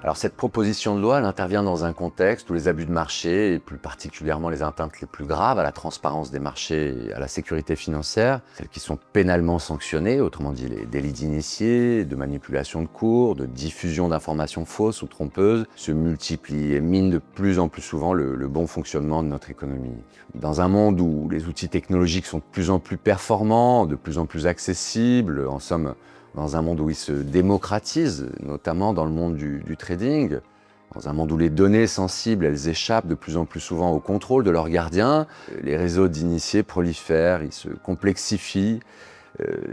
Alors cette proposition de loi, elle intervient dans un contexte où les abus de marché, et plus particulièrement les atteintes les plus graves à la transparence des marchés et à la sécurité financière, celles qui sont pénalement sanctionnées, autrement dit les délits d'initiés, de manipulation de cours, de diffusion d'informations fausses ou trompeuses, se multiplient et minent de plus en plus souvent le bon fonctionnement de notre économie. Dans un monde où les outils technologiques sont de plus en plus performants, de plus en plus accessibles, en somme, dans un monde où ils se démocratisent, notamment dans le monde du trading, dans un monde où les données sensibles, elles échappent de plus en plus souvent au contrôle de leurs gardiens, les réseaux d'initiés prolifèrent, ils se complexifient.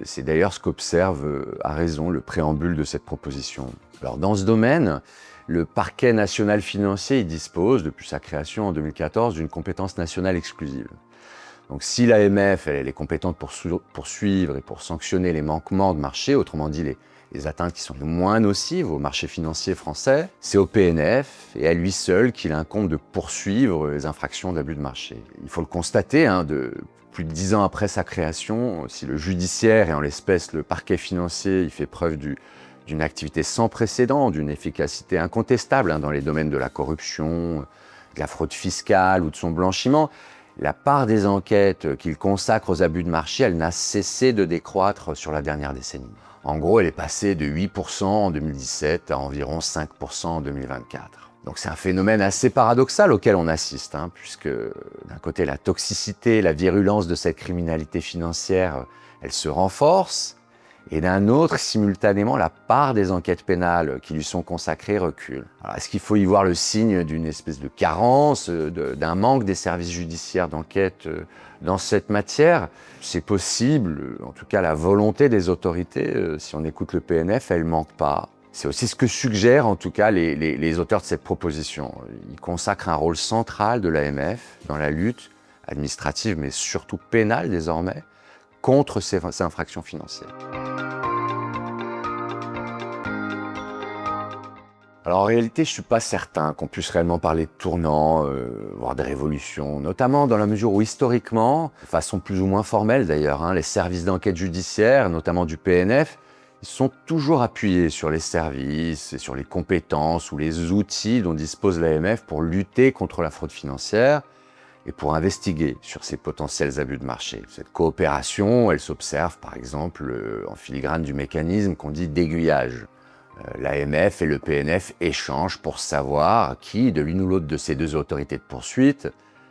C'est d'ailleurs ce qu'observe, à raison, le préambule de cette proposition. Alors dans ce domaine, le parquet national financier il dispose, depuis sa création en 2014, d'une compétence nationale exclusive. Donc si l'AMF elle est compétente pour suivre et pour sanctionner les manquements de marché, autrement dit les atteintes qui sont les moins nocives au marché financier français, c'est au PNF et à lui seul qu'il incombe de poursuivre les infractions d'abus de marché. Il faut le constater, de plus de 10 ans après sa création, si le judiciaire et en l'espèce le parquet financier il fait preuve d'une activité sans précédent, d'une efficacité incontestable dans les domaines de la corruption, de la fraude fiscale ou de son blanchiment, la part des enquêtes qu'il consacre aux abus de marché, elle n'a cessé de décroître sur la dernière décennie. En gros, elle est passée de 8% en 2017 à environ 5% en 2024. Donc c'est un phénomène assez paradoxal auquel on assiste, puisque d'un côté, la toxicité, la virulence de cette criminalité financière, elle se renforce, et d'un autre, simultanément, la part des enquêtes pénales qui lui sont consacrées recule. Alors, est-ce qu'il faut y voir le signe d'une espèce de carence, d'un manque des services judiciaires d'enquête dans cette matière? C'est possible, en tout cas la volonté des autorités, si on écoute le PNF, elle ne manque pas. C'est aussi ce que suggèrent en tout cas les auteurs de cette proposition. Ils consacrent un rôle central de l'AMF dans la lutte administrative, mais surtout pénale désormais, contre ces infractions financières. Alors en réalité, je ne suis pas certain qu'on puisse réellement parler de tournant, voire de révolution, notamment dans la mesure où historiquement, de façon plus ou moins formelle d'ailleurs, les services d'enquête judiciaire, notamment du PNF, ils sont toujours appuyés sur les services et sur les compétences ou les outils dont dispose l'AMF pour lutter contre la fraude financière et pour investiguer sur ces potentiels abus de marché. Cette coopération, elle s'observe par exemple en filigrane du mécanisme qu'on dit d'aiguillage. L'AMF et le PNF échangent pour savoir qui, de l'une ou l'autre de ces deux autorités de poursuite,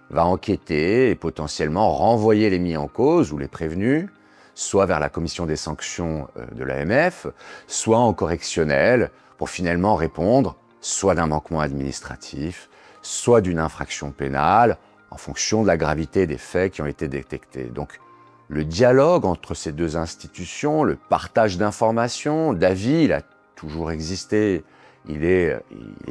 va enquêter et potentiellement renvoyer les mis en cause ou les prévenus, soit vers la commission des sanctions de l'AMF, soit en correctionnel, pour finalement répondre soit d'un manquement administratif, soit d'une infraction pénale, en fonction de la gravité des faits qui ont été détectés. Donc, le dialogue entre ces deux institutions, le partage d'informations, d'avis, il a toujours existé. Il est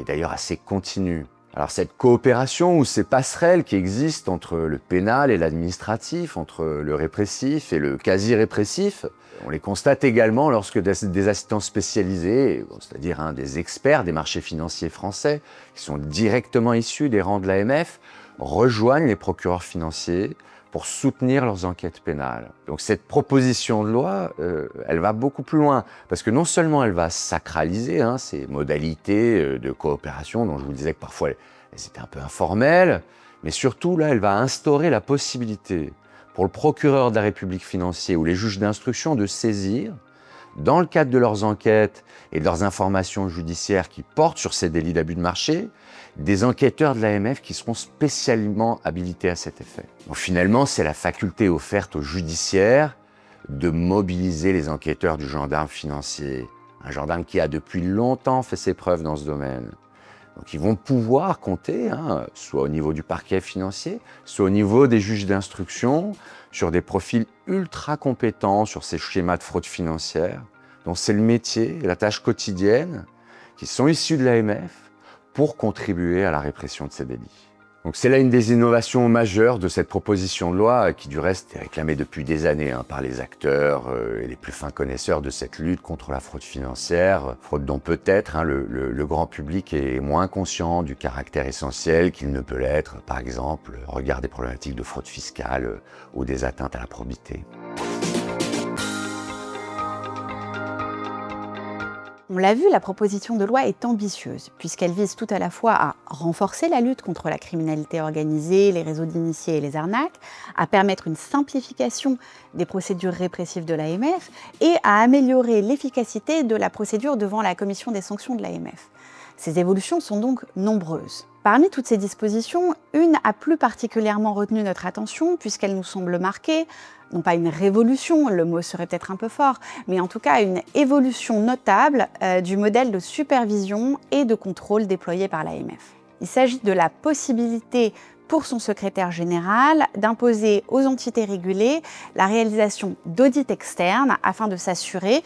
d'ailleurs assez continu. Alors cette coopération ou ces passerelles qui existent entre le pénal et l'administratif, entre le répressif et le quasi-répressif, on les constate également lorsque des assistants spécialisés, c'est-à-dire des experts des marchés financiers français, qui sont directement issus des rangs de l'AMF, rejoignent les procureurs financiers pour soutenir leurs enquêtes pénales. Donc cette proposition de loi, elle va beaucoup plus loin, parce que non seulement elle va sacraliser ces modalités de coopération, dont je vous disais que parfois elles étaient un peu informelles, mais surtout là, elle va instaurer la possibilité pour le procureur de la République financier ou les juges d'instruction de saisir, dans le cadre de leurs enquêtes et de leurs informations judiciaires qui portent sur ces délits d'abus de marché, des enquêteurs de l'AMF qui seront spécialement habilités à cet effet. Donc finalement, c'est la faculté offerte aux judiciaires de mobiliser les enquêteurs du gendarme financier, un gendarme qui a depuis longtemps fait ses preuves dans ce domaine. Donc ils vont pouvoir compter, soit au niveau du parquet financier, soit au niveau des juges d'instruction, sur des profils ultra compétents sur ces schémas de fraude financière, dont c'est le métier et la tâche quotidienne, qui sont issus de l'AMF, pour contribuer à la répression de ces délits. Donc c'est là une des innovations majeures de cette proposition de loi qui du reste est réclamée depuis des années par les acteurs et les plus fins connaisseurs de cette lutte contre la fraude financière, fraude dont peut-être le grand public est moins conscient du caractère essentiel qu'il ne peut l'être, par exemple, au regard des problématiques de fraude fiscale ou des atteintes à la probité. On l'a vu, la proposition de loi est ambitieuse, puisqu'elle vise tout à la fois à renforcer la lutte contre la criminalité organisée, les réseaux d'initiés et les arnaques, à permettre une simplification des procédures répressives de l'AMF et à améliorer l'efficacité de la procédure devant la commission des sanctions de l'AMF. Ces évolutions sont donc nombreuses. Parmi toutes ces dispositions, une a plus particulièrement retenu notre attention puisqu'elle nous semble marquer, non pas une révolution, le mot serait peut-être un peu fort, mais en tout cas une évolution notable du modèle de supervision et de contrôle déployé par l'AMF. Il s'agit de la possibilité pour son secrétaire général d'imposer aux entités régulées la réalisation d'audits externes afin de s'assurer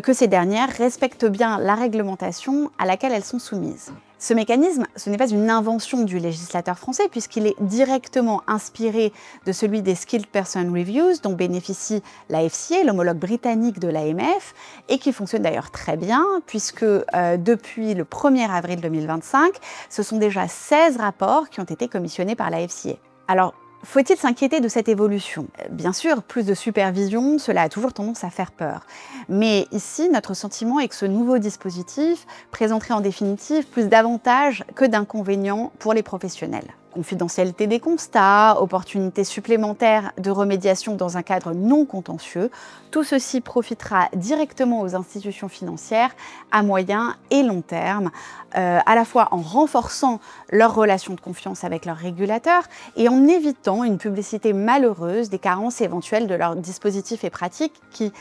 que ces dernières respectent bien la réglementation à laquelle elles sont soumises. Ce mécanisme, ce n'est pas une invention du législateur français puisqu'il est directement inspiré de celui des Skilled Person Reviews dont bénéficie la FCA, l'homologue britannique de l'AMF, et qui fonctionne d'ailleurs très bien puisque depuis le 1er avril 2025, ce sont déjà 16 rapports qui ont été commissionnés par la FCA. Alors, faut-il s'inquiéter de cette évolution? Bien sûr, plus de supervision, cela a toujours tendance à faire peur. Mais ici, notre sentiment est que ce nouveau dispositif présenterait en définitive plus d'avantages que d'inconvénients pour les professionnels. Confidentialité des constats, opportunités supplémentaires de remédiation dans un cadre non contentieux, tout ceci profitera directement aux institutions financières à moyen et long terme, à la fois en renforçant leurs relations de confiance avec leurs régulateurs et en évitant une publicité malheureuse des carences éventuelles de leurs dispositifs et pratiques qui,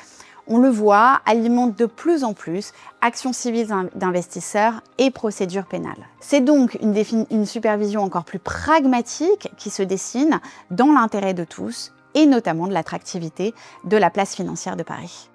on le voit, alimente de plus en plus actions civiles d'investisseurs et procédures pénales. C'est donc une supervision encore plus pragmatique qui se dessine dans l'intérêt de tous et notamment de l'attractivité de la place financière de Paris.